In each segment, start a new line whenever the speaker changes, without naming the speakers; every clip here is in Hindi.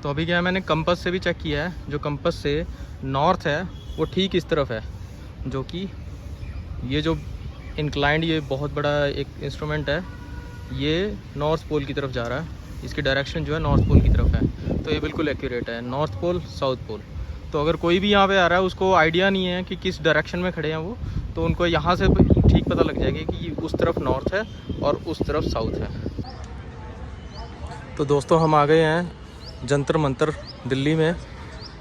तो अभी क्या है, मैंने कंपस से भी चेक किया है, जो कंपस से नॉर्थ है वो ठीक इस तरफ है, जो कि ये जो इंक्लाइंड ये बहुत बड़ा एक इंस्ट्रूमेंट है, ये नॉर्थ पोल की तरफ जा रहा है, इसकी डायरेक्शन जो है नॉर्थ पोल की तरफ है। तो ये बिल्कुल एक्यूरेट है, नॉर्थ पोल साउथ पोल। तो अगर कोई भी यहाँ पे आ रहा है, उसको आइडिया नहीं है कि किस डायरेक्शन में खड़े हैं वो, तो उनको यहाँ से ठीक पता लग जाएगा कि उस तरफ नॉर्थ है और उस तरफ साउथ है। तो दोस्तों हम आ गए हैं जंतर मंतर दिल्ली में।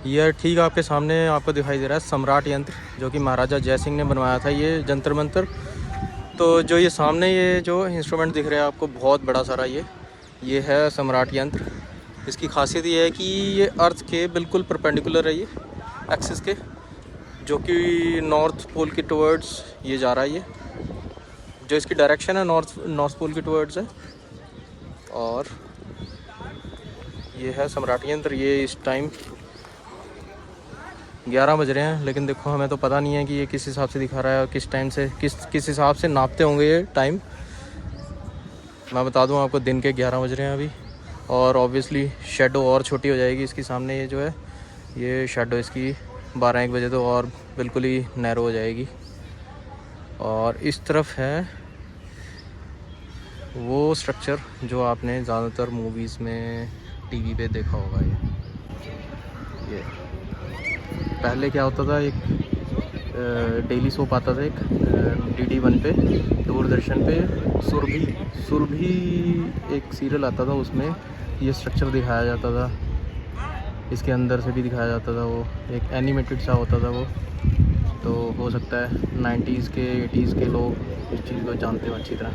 यह ठीक आपके सामने आपको दिखाई दे रहा है सम्राट यंत्र, जो कि महाराजा जय सिंह ने बनवाया था ये जंतर मंतर। तो जो ये सामने ये जो इंस्ट्रूमेंट दिख रहा है आपको बहुत बड़ा सारा, ये है सम्राट यंत्र। इसकी खासियत ये है कि ये अर्थ के बिल्कुल परपेंडिकुलर है, ये एक्सिस के, जो कि नॉर्थ पोल के टुवर्ड्स ये जा रहा है। ये जो इसकी डायरेक्शन है नॉर्थ पोल के टुवर्ड्स है। और ये है सम्राट यंत्र। ये इस टाइम 11 बज रहे हैं, लेकिन देखो हमें तो पता नहीं है कि ये किस हिसाब से दिखा रहा है और किस टाइम से किस हिसाब से नापते होंगे ये टाइम। मैं बता दूं आपको, दिन के 11 बज रहे हैं अभी। और ऑब्वियसली शेडो और छोटी हो जाएगी इसकी सामने, ये जो है ये शेडो इसकी 12-1 बजे तो और बिल्कुल ही नैरो हो जाएगी। और इस तरफ है वो स्ट्रक्चर जो आपने ज़्यादातर मूवीज़ में टीवी पे देखा होगा। ये पहले क्या होता था, एक डेली सोप आता था, एक DD1 पे, दूरदर्शन पे सुरभि एक सीरियल आता था, उसमें ये स्ट्रक्चर दिखाया जाता था। इसके अंदर से भी दिखाया जाता था, वो एक एनिमेटेड सा होता था वो। तो हो सकता है 90s के 80s के लोग इस चीज़ को जानते हो अच्छी तरह।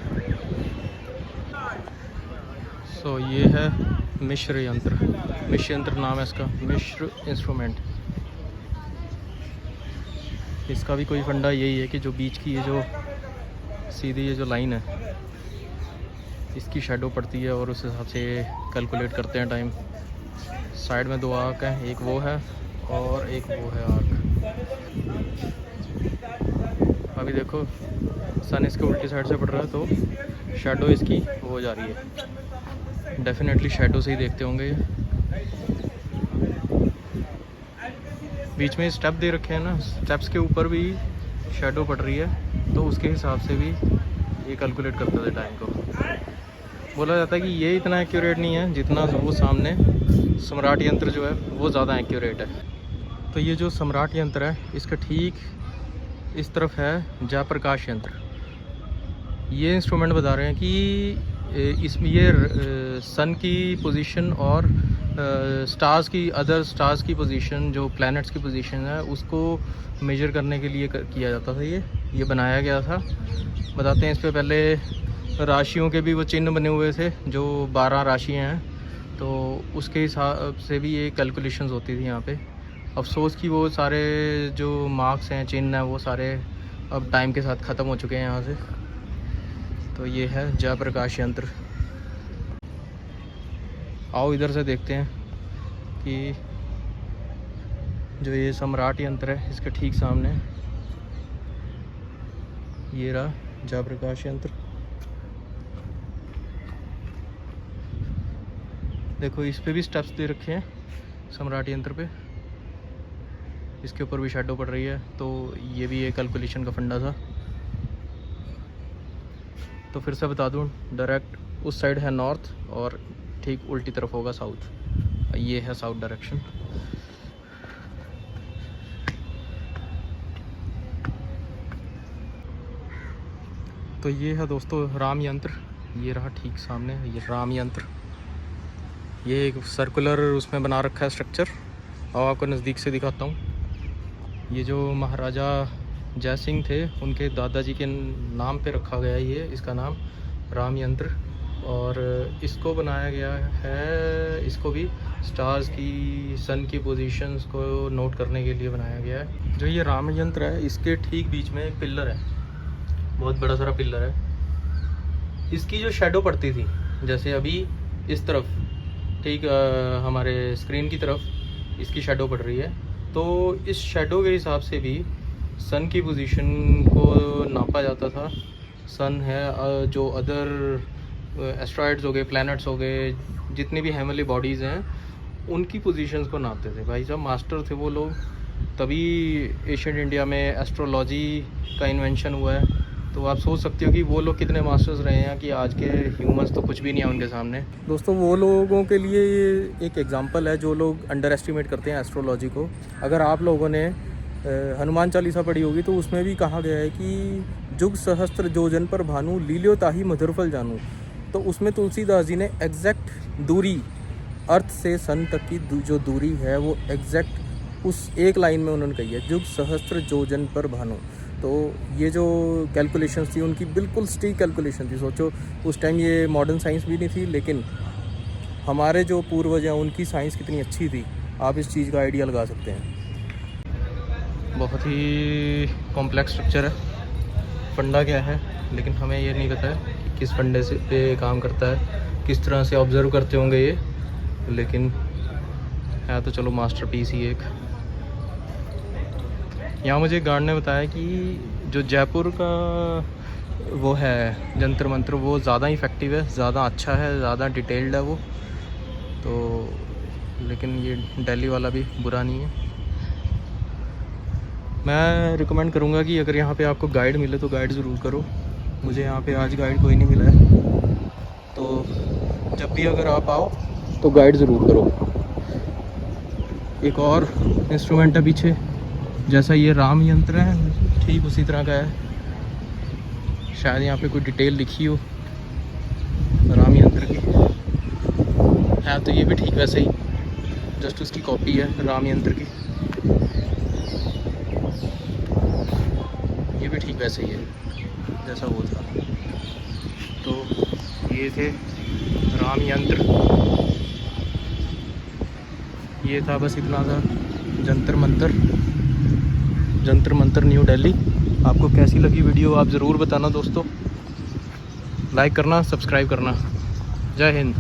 सो ये है मिश्र यंत्र नाम है इसका, मिश्र इंस्ट्रूमेंट। इसका भी कोई फंडा यही है कि जो बीच की ये जो सीधी ये जो लाइन है, इसकी शेडो पड़ती है और उस हिसाब से कैलकुलेट करते हैं टाइम। साइड में 2 आर्क हैं, एक वो है और एक वो है आर्क। अभी देखो सन इसके उल्टी साइड से पड़ रहा है, तो शेडो इसकी हो जा रही है। डेफिनेटली शेडो से ही देखते होंगे ये। बीच में स्टेप दे रखे हैं ना, स्टेप्स के ऊपर भी शेडो पड़ रही है, तो उसके हिसाब से भी ये कैलकुलेट करते थे टाइम को। बोला जाता है कि ये इतना एक्यूरेट नहीं है जितना वो सामने सम्राट यंत्र जो है वो ज़्यादा एक्यूरेट है। तो ये जो सम्राट यंत्र है, इसका ठीक इस तरफ है जयप्रकाश यंत्र। ये इंस्ट्रूमेंट बता रहे हैं कि इसमें ये सन की पोजीशन और अदर स्टार्स की पोजीशन, जो प्लैनेट्स की पोजीशन है, उसको मेजर करने के लिए किया जाता था। ये बनाया गया था। बताते हैं इस पे पहले राशियों के भी वो चिन्ह बने हुए थे, जो 12 राशियाँ हैं, तो उसके हिसाब से भी ये कैलकुलेशंस होती थी यहाँ पे। अफसोस कि वो सारे जो मार्क्स हैं, चिन्ह हैं, वो सारे अब टाइम के साथ ख़त्म हो चुके हैं यहाँ से। तो ये है जयप्रकाश यंत्र। आओ इधर से देखते हैं कि जो ये सम्राट यंत्र है, इसके ठीक सामने ये रहा जयप्रकाश यंत्र। देखो इस पे भी स्टेप्स दे रखे हैं सम्राट यंत्र पे, इसके ऊपर भी शेडो पड़ रही है, तो ये भी एक कैलकुलेशन का फंडा था। तो फिर से बता दूं, डायरेक्ट उस साइड है नॉर्थ और ठीक उल्टी तरफ होगा साउथ। ये है साउथ डायरेक्शन। तो ये है दोस्तों राम यंत्र। ये रहा ठीक सामने, ये राम यंत्र। ये एक सर्कुलर उसमें बना रखा है स्ट्रक्चर, और आपको नज़दीक से दिखाता हूँ। ये जो महाराजा जय सिंह थे, उनके दादाजी के नाम पे रखा गया है ये, इसका नाम राम यंत्र। और इसको बनाया गया है, इसको भी स्टार्स की, सन की पोजीशंस को नोट करने के लिए बनाया गया है। जो ये राम यंत्र है, इसके ठीक बीच में एक पिलर है, बहुत बड़ा सारा पिलर है। इसकी जो शेडो पड़ती थी, जैसे अभी इस तरफ ठीक हमारे स्क्रीन की तरफ इसकी शेडो पड़ रही है, तो इस शेडो के हिसाब से भी सन की पोजीशन को नापा जाता था। सन है, जो अदर एस्ट्रॉइड्स हो गए, प्लैनेट्स हो गए, जितनी भी हेवनली बॉडीज़ हैं, उनकी पोजीशंस को नापते थे। भाई साहब मास्टर थे वो लोग, तभी एशियन इंडिया में एस्ट्रोलॉजी का इन्वेंशन हुआ है। तो आप सोच सकते हो कि वो लोग कितने मास्टर्स रहे हैं कि आज के ह्यूमंस तो कुछ भी नहीं है उनके सामने। दोस्तों वो लोगों के लिए ये एक एग्जांपल है जो लोग अंडर एस्टिमेट करते हैं एस्ट्रोलॉजी को। अगर आप लोगों ने हनुमान चालीसा पढ़ी होगी तो उसमें भी कहा गया है कि जुग सहस्त्र जोजन पर भानु लील्यो ताही मधुरफल जानू। तो उसमें तुलसीदास जी ने एग्जैक्ट दूरी, अर्थ से सन तक की जो दूरी है वो एग्जैक्ट उस एक लाइन में उन्होंने कही है, जुग सहस्त्र जोजन पर भानु। तो ये जो कैलकुलेशंस थी उनकी बिल्कुल स्ट्रिक्ट कैलकुलेशन थी। सोचो उस टाइम ये मॉडर्न साइंस भी नहीं थी, लेकिन हमारे जो पूर्वज हैं उनकी साइंस कितनी अच्छी थी, आप इस चीज़ का आइडिया लगा सकते हैं। बहुत ही कॉम्प्लेक्स स्ट्रक्चर है, फंडा क्या है लेकिन हमें ये नहीं पता है कि किस फंडे से पे काम करता है, किस तरह से ऑब्ज़र्व करते होंगे ये, लेकिन है तो चलो मास्टरपीस ही एक। यहाँ मुझे गार्ड ने बताया कि जो जयपुर का वो है जंतर मंत्र वो ज़्यादा इफ़ेक्टिव है, ज़्यादा अच्छा है, ज़्यादा डिटेल्ड है वो तो, लेकिन ये दिल्ली वाला भी बुरा नहीं है। मैं रिकमेंड करूँगा कि अगर यहाँ पे आपको गाइड मिले तो गाइड ज़रूर करो। मुझे यहाँ पे आज गाइड कोई नहीं मिला है, तो जब भी अगर आप आओ तो गाइड ज़रूर करो। एक और इंस्ट्रूमेंट है पीछे, जैसा ये राम यंत्र है ठीक उसी तरह का है, शायद यहाँ पे कोई डिटेल लिखी हो राम यंत्र की, है तो ये भी ठीक वैसे ही, जस्ट उसकी कॉपी है राम यंत्र की, ये भी ठीक वैसे ही है जैसा वो था। तो ये थे राम यंत्र, ये था बस इतना था जंतर मंतर न्यू दिल्ली। आपको कैसी लगी वीडियो आप ज़रूर बताना दोस्तों, लाइक करना, सब्सक्राइब करना। जय हिंद।